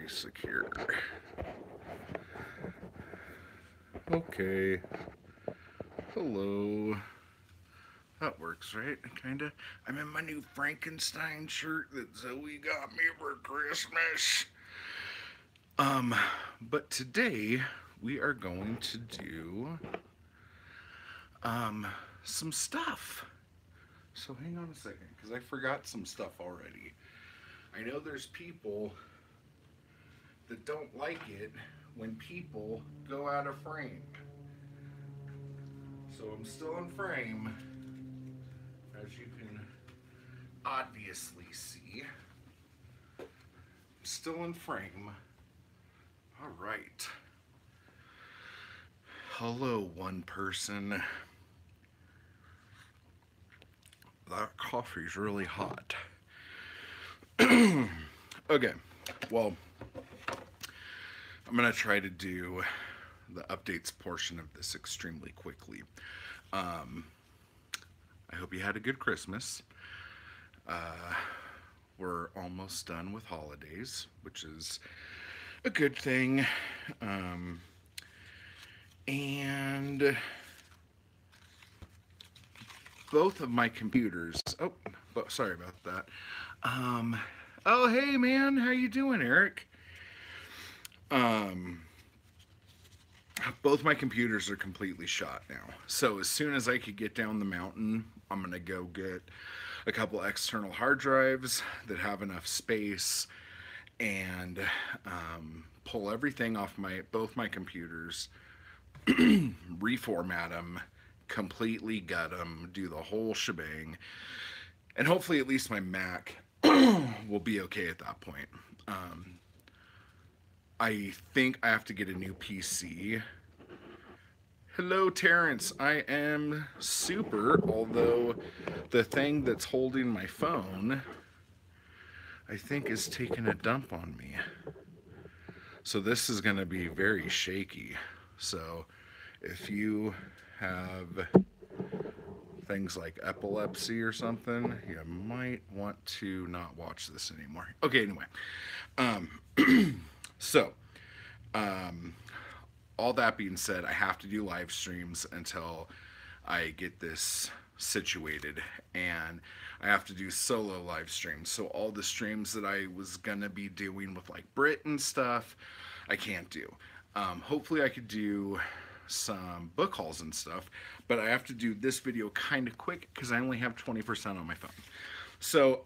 very secure. Okay. Hello. That works, right? Kinda. I'm in my new Frankenstein shirt that Zoe got me for Christmas. Um, but today we are going to do um some stuff. So hang on a second, because I forgot some stuff already. I know there's people that don't like it when people go out of frame. So I'm still in frame, as you can obviously see. I'm still in frame. All right. Hello, one person. That coffee's really hot. Okay, well, I'm going to try to do the updates portion of this extremely quickly. Um, I hope you had a good Christmas. We're almost done with holidays, which is a good thing. Um, and both of my computers. Oh, sorry about that. Um, oh, hey man, how you doing, Eric? Um, both my computers are completely shot now. So as soon as I could get down the mountain, I'm gonna go get a couple external hard drives that have enough space and pull everything off both my computers, reformat them, completely gut them, do the whole shebang, and hopefully at least my Mac will be okay at that point. I think I have to get a new PC. Hello, Terrence. I am super, although the thing that's holding my phone, I think, is taking a dump on me. So this is going to be very shaky. So if you have things like epilepsy or something, you might want to not watch this anymore. Okay, anyway. So, all that being said, I have to do live streams until I get this situated, and I have to do solo live streams. So all the streams that I was gonna be doing with like Brit and stuff, I can't do. Hopefully I could do some book hauls and stuff, but I have to do this video kind of quick because I only have 20% on my phone. So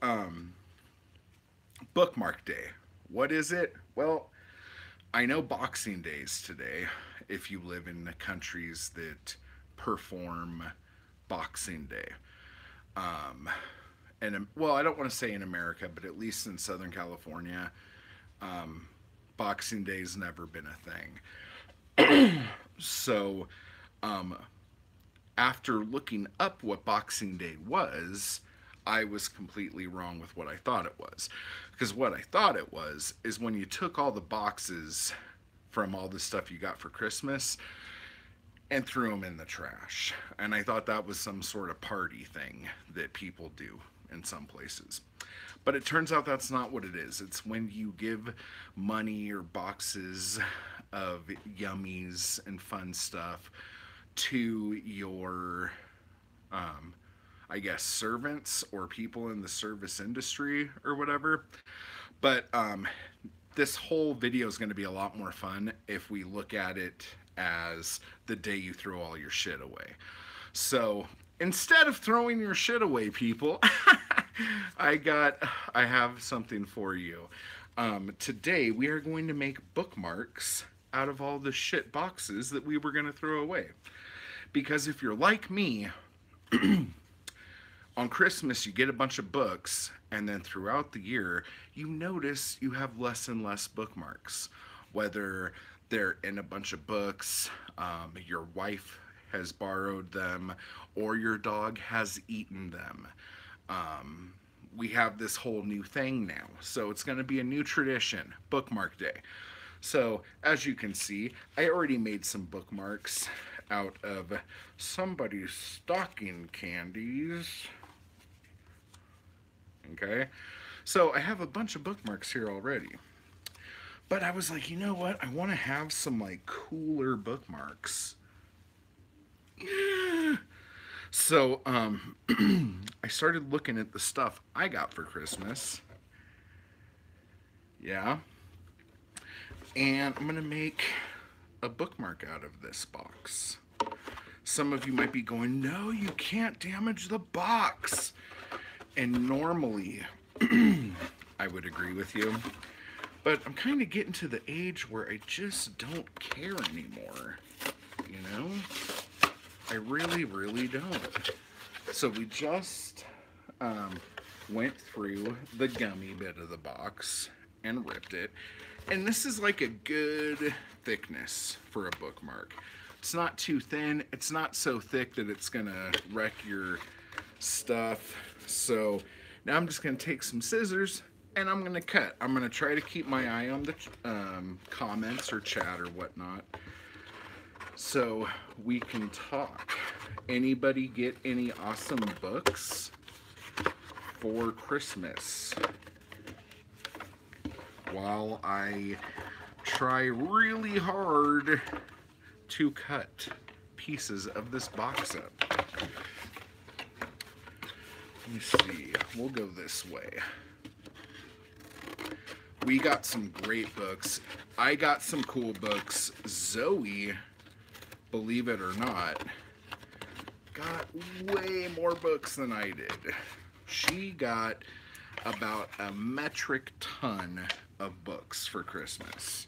bookmark day, what is it? Well, I know Boxing Day's today if you live in the countries that perform Boxing Day. And well, I don't want to say in America, but at least in Southern California, Boxing Day's never been a thing. So, after looking up what Boxing Day was, I was completely wrong with what I thought it was. Because what I thought it was is when you took all the boxes from all the stuff you got for Christmas and threw them in the trash. And I thought that was some sort of party thing that people do in some places. But it turns out that's not what it is. It's when you give money or boxes of yummies and fun stuff to your I guess servants or people in the service industry or whatever. But this whole video is going to be a lot more fun if we look at it as the day you throw all your shit away. So instead of throwing your shit away, people, I have something for you. Today we are going to make bookmarks out of all the shit boxes that we were going to throw away. Because if you're like me, on Christmas you get a bunch of books, and then throughout the year you notice you have less and less bookmarks. Whether they're in a bunch of books, your wife has borrowed them, or your dog has eaten them. We have this whole new thing now. So it's going to be a new tradition, Bookmark Day. So as you can see, I already made some bookmarks out of somebody's stocking candies. Okay, so I have a bunch of bookmarks here already. But I was like, you know what? I want to have some like cooler bookmarks. Yeah. So I started looking at the stuff I got for Christmas. Yeah. And I'm going to make a bookmark out of this box. Some of you might be going, no, you can't damage the box. And normally, I would agree with you. But I'm kind of getting to the age where I just don't care anymore. You know? I really, really don't. So we just went through the gummy bit of the box and ripped it. And this is like a good thickness for a bookmark. It's not too thin. It's not so thick that it's going to wreck your stuff. So now I'm just going to take some scissors and I'm going to cut. I'm going to try to keep my eye on the comments or chat or whatnot so we can talk. Anybody get any awesome books for Christmas? While I try really hard to cut pieces of this box up. Let me see. We'll go this way. We got some great books. I got some cool books. Zoe, believe it or not, got way more books than I did. She got about a metric ton of books for Christmas.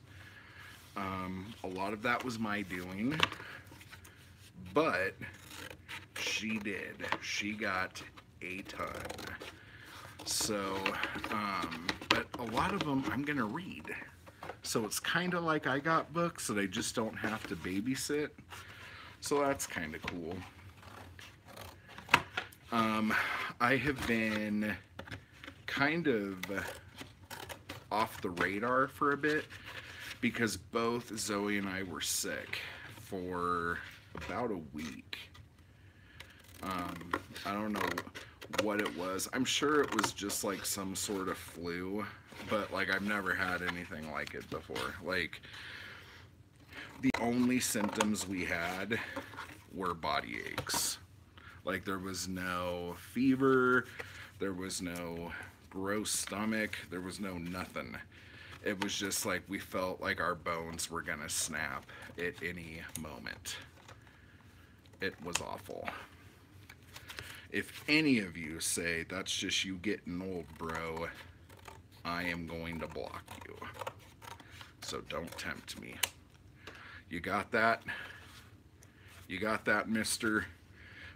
A lot of that was my doing, but she did. She got a ton. So, but a lot of them I'm gonna read. So it's kind of like I got books that I just don't have to babysit. So that's kind of cool. I have been kind of off the radar for a bit because both Zoe and I were sick for about a week. I don't know what it was. I'm sure it was just like some sort of flu, but like I've never had anything like it before. Like the only symptoms we had were body aches. Like there was no fever, there was no gross stomach, there was no nothing. It was just like we felt like our bones were gonna snap at any moment. It was awful. If any of you say that's just you getting old, bro, I am going to block you. So don't tempt me. You got that? You got that, mister?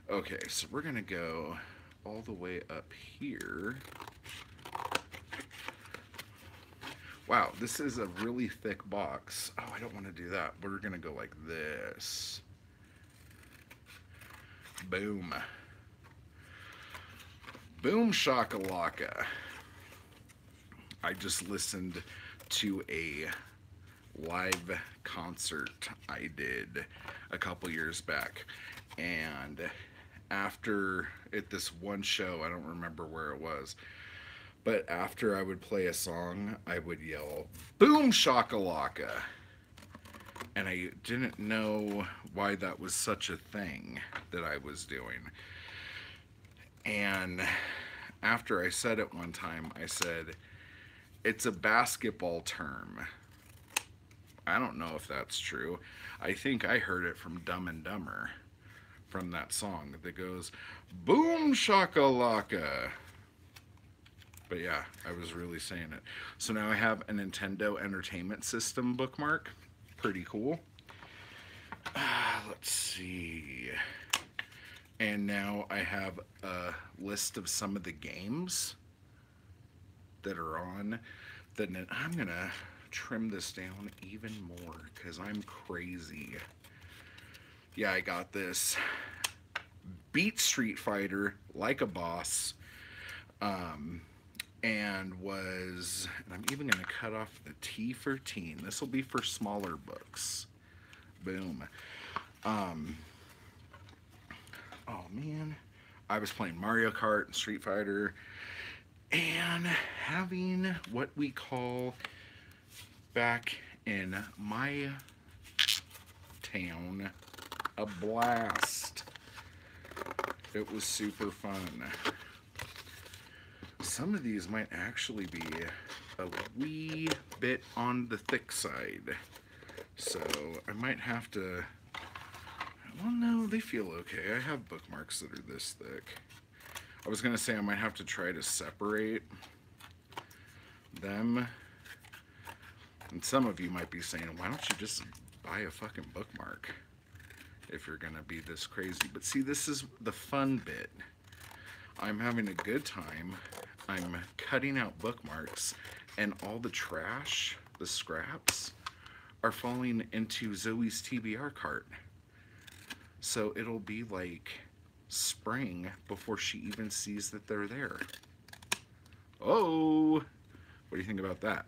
Okay, so we're gonna go all the way up here. Wow, this is a really thick box. Oh, I don't want to do that. We're gonna go like this. Boom. Boom shakalaka. I just listened to a live concert I did a couple years back, and after at this one show, I don't remember where it was, but after I would play a song, I would yell, "Boom shakalaka!" And I didn't know why that was such a thing that I was doing. And after I said it one time, I said, it's a basketball term. I don't know if that's true. I think I heard it from Dumb and Dumber, from that song that goes, "Boom shakalaka." But yeah, I was really saying it. So now I have a Nintendo Entertainment System bookmark. Pretty cool. Let's see. And now I have a list of some of the games that are on the net. I'm gonna trim this down even more because I'm crazy. Yeah, I got this. Beat Street Fighter like a boss. And I'm even gonna cut off the T for teen. This will be for smaller books. Boom. Oh man, I was playing Mario Kart and Street Fighter and having what we call back in my town, a blast. It was super fun. Some of these might actually be a wee bit on the thick side. So I might have to, well, no, they feel okay. I have bookmarks that are this thick. I was going to say I might have to try to separate them. And some of you might be saying, why don't you just buy a fucking bookmark if you're going to be this crazy? But see, this is the fun bit. I'm having a good time. I'm cutting out bookmarks, and all the trash, the scraps, are falling into Zoe's TBR cart. So it'll be like spring before she even sees that they're there. Oh, what do you think about that?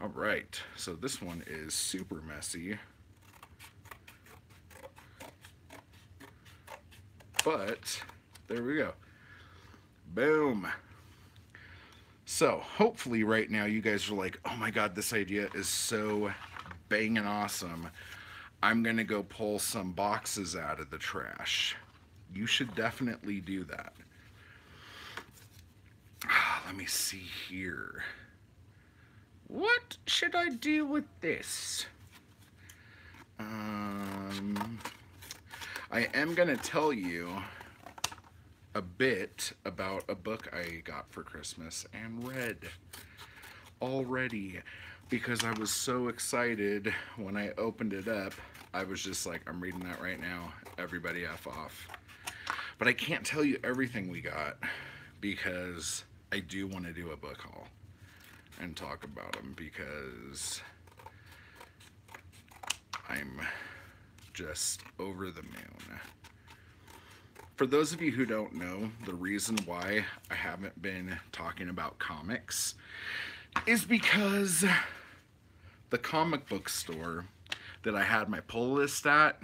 All right, so this one is super messy. But there we go. Boom. So hopefully right now you guys are like, oh my God, this idea is so banging awesome. I'm going to go pull some boxes out of the trash. You should definitely do that. Let me see here. What should I do with this? I am going to tell you a bit about a book I got for Christmas and read already, because I was so excited when I opened it up. I was just like, I'm reading that right now. Everybody F off. But I can't tell you everything we got because I do want to do a book haul and talk about them, because I'm just over the moon. For those of you who don't know, the reason why I haven't been talking about comics is because the comic book store that I had my pull list at,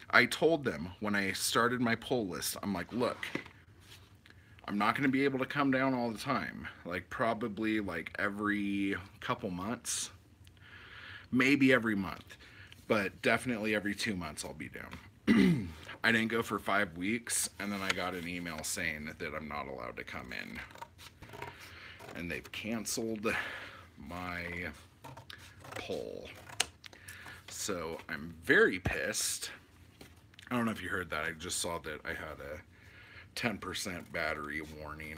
I told them when I started my pull list, I'm like, look, I'm not going to be able to come down all the time. Like probably like every couple months, maybe every month, but definitely every 2 months I'll be down. I didn't go for 5 weeks, and then I got an email saying that I'm not allowed to come in. And they've canceled my poll. So I'm very pissed. I don't know if you heard that. I just saw that I had a 10% battery warning.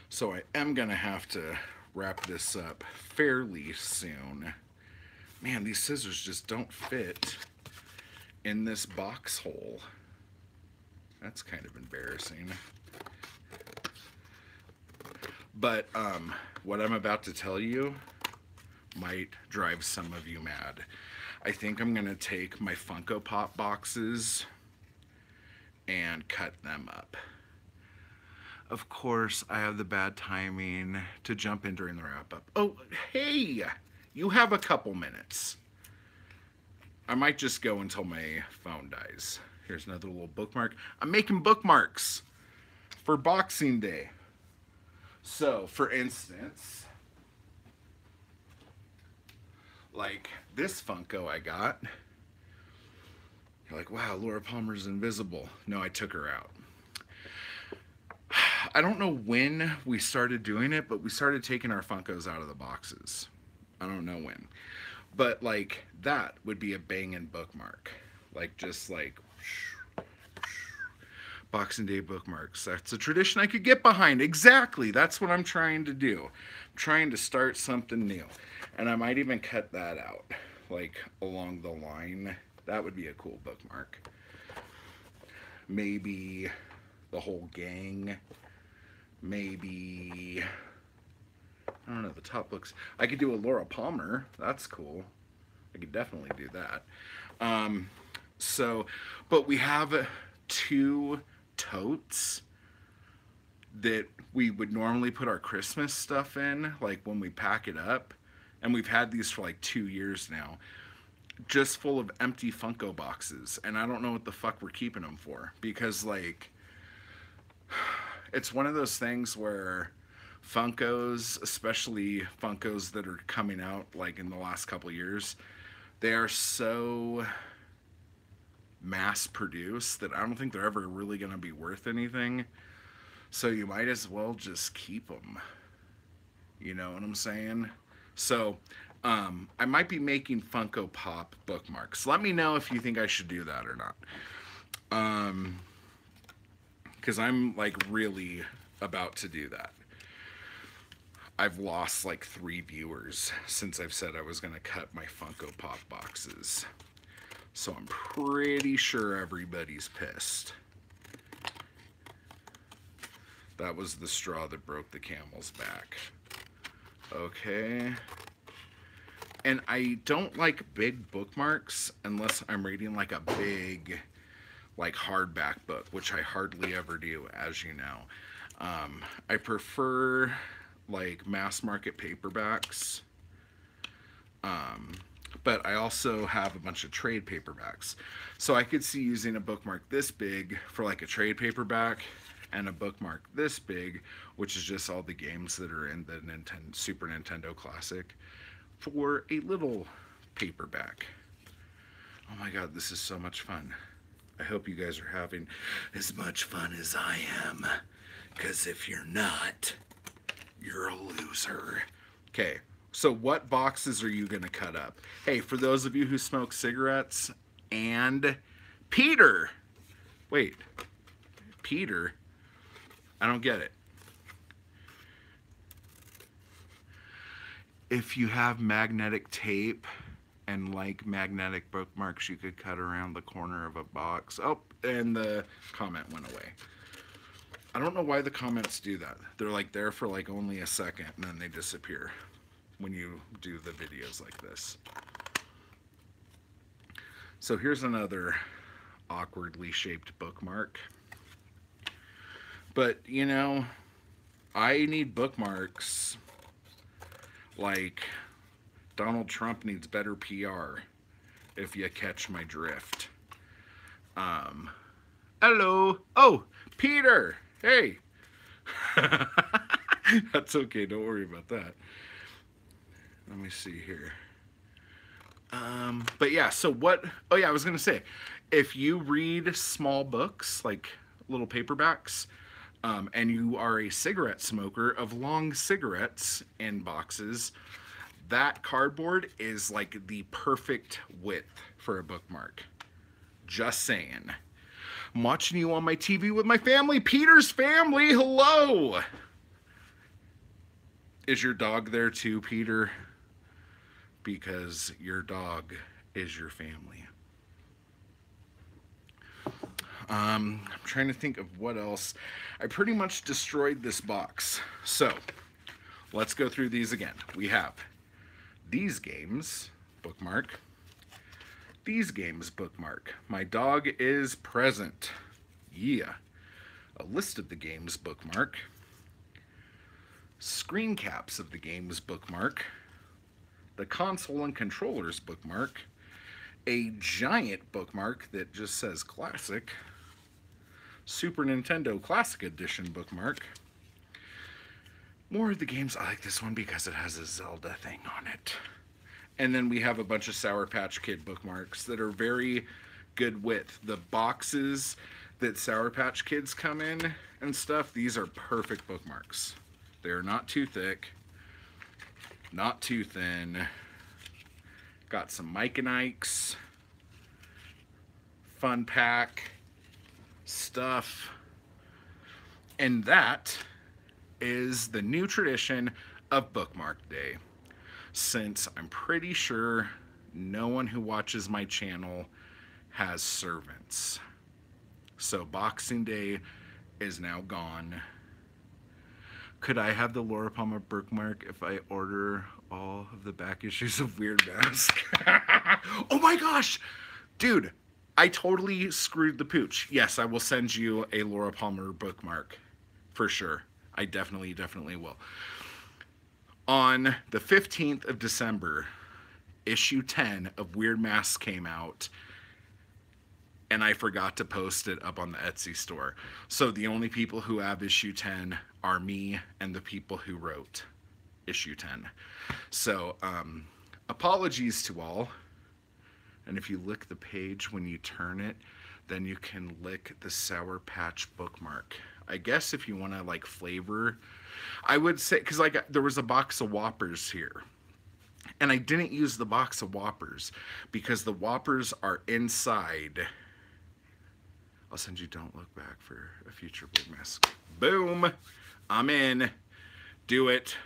So I am going to have to wrap this up fairly soon. Man, these scissors just don't fit in this box hole. That's kind of embarrassing. But what I'm about to tell you might drive some of you mad. I think I'm gonna take my Funko Pop boxes and cut them up. Of course, I have the bad timing to jump in during the wrap up. Oh, hey, you have a couple minutes. I might just go until my phone dies. Here's another little bookmark. I'm making bookmarks for Boxing Day. So, for instance, like this Funko I got. You're like, wow, Laura Palmer's invisible. No, I took her out. I don't know when we started doing it, but we started taking our Funkos out of the boxes. I don't know when. But like that would be a banging bookmark. Like just like Boxing Day bookmarks. That's a tradition I could get behind. Exactly. That's what I'm trying to do. I'm trying to start something new. And I might even cut that out. Like along the line. That would be a cool bookmark. Maybe the whole gang. Maybe, I don't know, the top books. I could do a Laura Palmer. That's cool. I could definitely do that. But we have 2 totes that we would normally put our Christmas stuff in, like when we pack it up. And we've had these for like 2 years now. Just full of empty Funko boxes. And I don't know what the fuck we're keeping them for. Because like, it's one of those things where Funkos, especially Funkos that are coming out like in the last couple years, they are so mass produced that I don't think they're ever really going to be worth anything. So you might as well just keep them. You know what I'm saying? So I might be making Funko Pop bookmarks. Let me know if you think I should do that or not. Because I'm like really about to do that. I've lost like 3 viewers since I've said I was going to cut my Funko Pop boxes. So I'm pretty sure everybody's pissed. That was the straw that broke the camel's back. Okay. And I don't like big bookmarks unless I'm reading like a big, like hardback book, which I hardly ever do, as you know. I prefer like mass market paperbacks. But I also have a bunch of trade paperbacks. So I could see using a bookmark this big for like a trade paperback, and a bookmark this big, which is just all the games that are in the Super Nintendo Classic, for a little paperback. Oh my god, this is so much fun. I hope you guys are having as much fun as I am. Because if you're not, you're a loser. Okay, so what boxes are you going to cut up? Hey, for those of you who smoke cigarettes, and Peter! Wait, Peter? I don't get it. If you have magnetic tape and like magnetic bookmarks, you could cut around the corner of a box. Oh, and the comment went away. I don't know why the comments do that. They're like there for like only a second and then they disappear when you do the videos like this. So here's another awkwardly shaped bookmark. But, you know, I need bookmarks like Donald Trump needs better PR, if you catch my drift. Hello. Oh, Peter. Hey. That's okay. Don't worry about that. Let me see here. But yeah, so what... Oh, yeah, I was going to say, if you read small books, like little paperbacks, and you are a cigarette smoker of long cigarettes in boxes, that cardboard is like the perfect width for a bookmark. Just saying. I'm watching you on my TV with my family. Peter's family, hello! Is your dog there too, Peter? Because your dog is your family. I'm trying to think of what else. I pretty much destroyed this box. So, let's go through these again. We have these games, bookmark. These games, bookmark. My dog is present. Yeah. A list of the games, bookmark. Screen caps of the games, bookmark. The console and controllers, bookmark. A giant bookmark that just says classic. Super Nintendo Classic Edition bookmark. More of the games. I like this one because it has a Zelda thing on it. And then we have a bunch of Sour Patch Kid bookmarks that are very good width. The boxes that Sour Patch Kids come in and stuff, these are perfect bookmarks. They're not too thick, not too thin. Got some Mike and Ike's, Fun Pack stuff. And that is the new tradition of Bookmark Day. Since I'm pretty sure no one who watches my channel has servants. So Boxing Day is now gone. Could I have the Laura Palmer bookmark if I order all of the back issues of Weird Mask? Oh my gosh! Dude, I totally screwed the pooch. Yes, I will send you a Laura Palmer bookmark. For sure. I definitely will. On the 15th of December, issue 10 of Weird Mask came out. and I forgot to post it up on the Etsy store. So the only people who have issue 10 are me and the people who wrote issue 10. So, apologies to all. And if you lick the page when you turn it, then you can lick the Sour Patch bookmark. I guess if you want to like flavor, I would say, because like there was a box of Whoppers here. And I didn't use the box of Whoppers because the Whoppers are inside. I'll send you Don't Look Back for a future Big Mess. Boom! I'm in. Do it.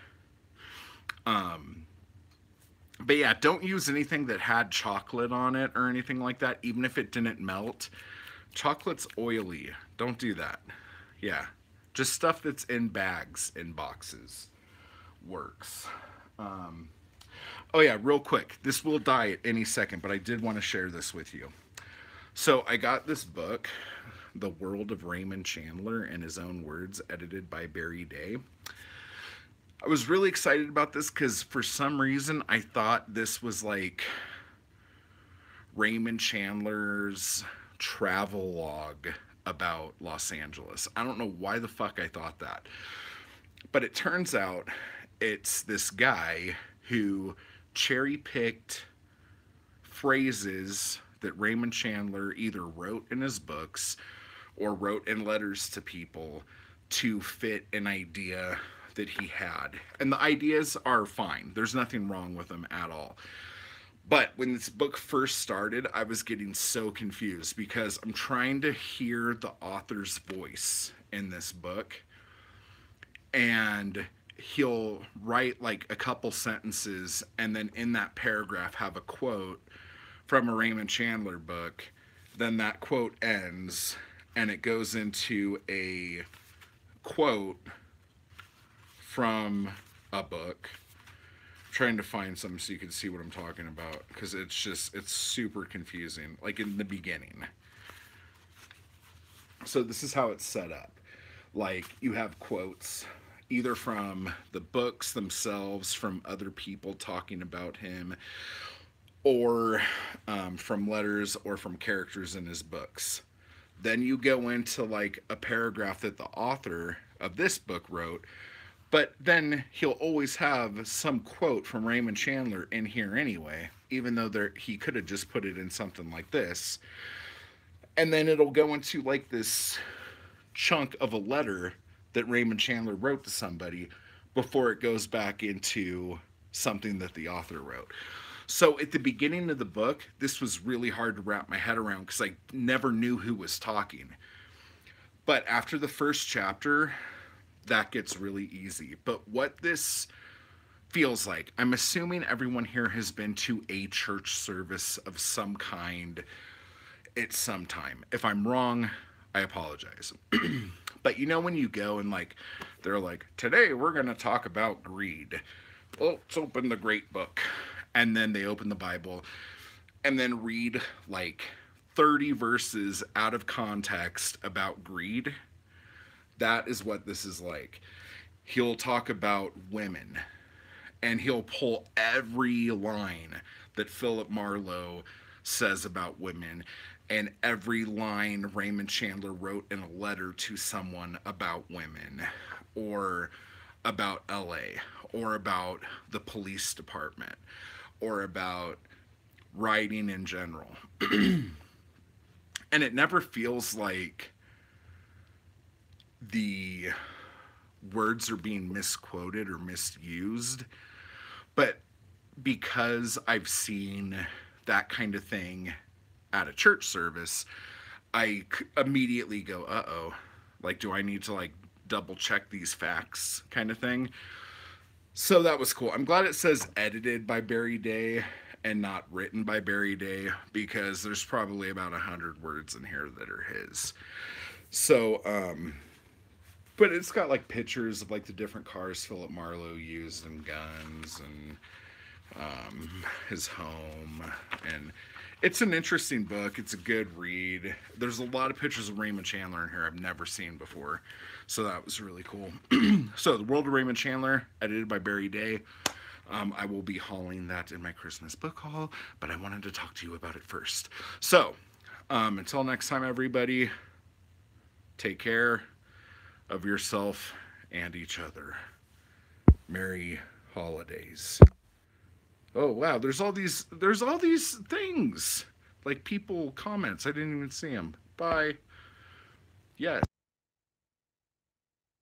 But yeah, don't use anything that had chocolate on it or anything like that, even if it didn't melt. Chocolate's oily. Don't do that. Yeah. Just stuff that's in bags, in boxes, works. Oh yeah, real quick. This will die at any second, but I did want to share this with you. So I got this book, The World of Raymond Chandler, in his own words, edited by Barry Day. I was really excited about this because for some reason I thought this was like Raymond Chandler's travel log about Los Angeles. I don't know why the fuck I thought that. But it turns out it's this guy who cherry-picked phrases that Raymond Chandler either wrote in his books or wrote in letters to people to fit an idea that he had. And the ideas are fine. There's nothing wrong with them at all. But when this book first started, I was getting so confused because I'm trying to hear the author's voice in this book. And he'll write like a couple sentences and then in that paragraph have a quote from a Raymond Chandler book. Then that quote ends and it goes into a quote from a book. I'm trying to find something so you can see what I'm talking about because it's super confusing, like in the beginning. So this is how it's set up. Like you have quotes either from the books themselves, from other people talking about him, or from letters or from characters in his books. Then you go into like a paragraph that the author of this book wrote, but then he'll always have some quote from Raymond Chandler in here anyway, even though he could have just put it in something like this. And then it'll go into like this chunk of a letter that Raymond Chandler wrote to somebody before it goes back into something that the author wrote. So at the beginning of the book, this was really hard to wrap my head around because I never knew who was talking. But after the first chapter, that gets really easy. But what this feels like, I'm assuming everyone here has been to a church service of some kind at some time. If I'm wrong, I apologize. But you know when you go and like, they're like, today we're going to talk about greed. Well, let's open the great book. And then they open the Bible and then read like 30 verses out of context about greed. That is what this is like. He'll talk about women and he'll pull every line that Philip Marlowe says about women and every line Raymond Chandler wrote in a letter to someone about women or about LA or about the police department or about writing in general. And it never feels like the words are being misquoted or misused, but because I've seen that kind of thing at a church service, I immediately go, uh-oh, like, do I need to like double check these facts kind of thing? So that was cool. I'm glad it says edited by Barry Day and not written by Barry Day, because there's probably about 100 words in here that are his. So, but it's got like pictures of like the different cars Philip Marlowe used and guns and his home. And it's an interesting book. It's a good read. There's a lot of pictures of Raymond Chandler in here I've never seen before. So that was really cool. So The World of Raymond Chandler, edited by Barry Day. I will be hauling that in my Christmas book haul, but I wanted to talk to you about it first. So, Until next time, everybody, take care of yourself and each other. Merry holidays. Oh wow, there's all these things like people comments. I didn't even see them. Bye. Yes.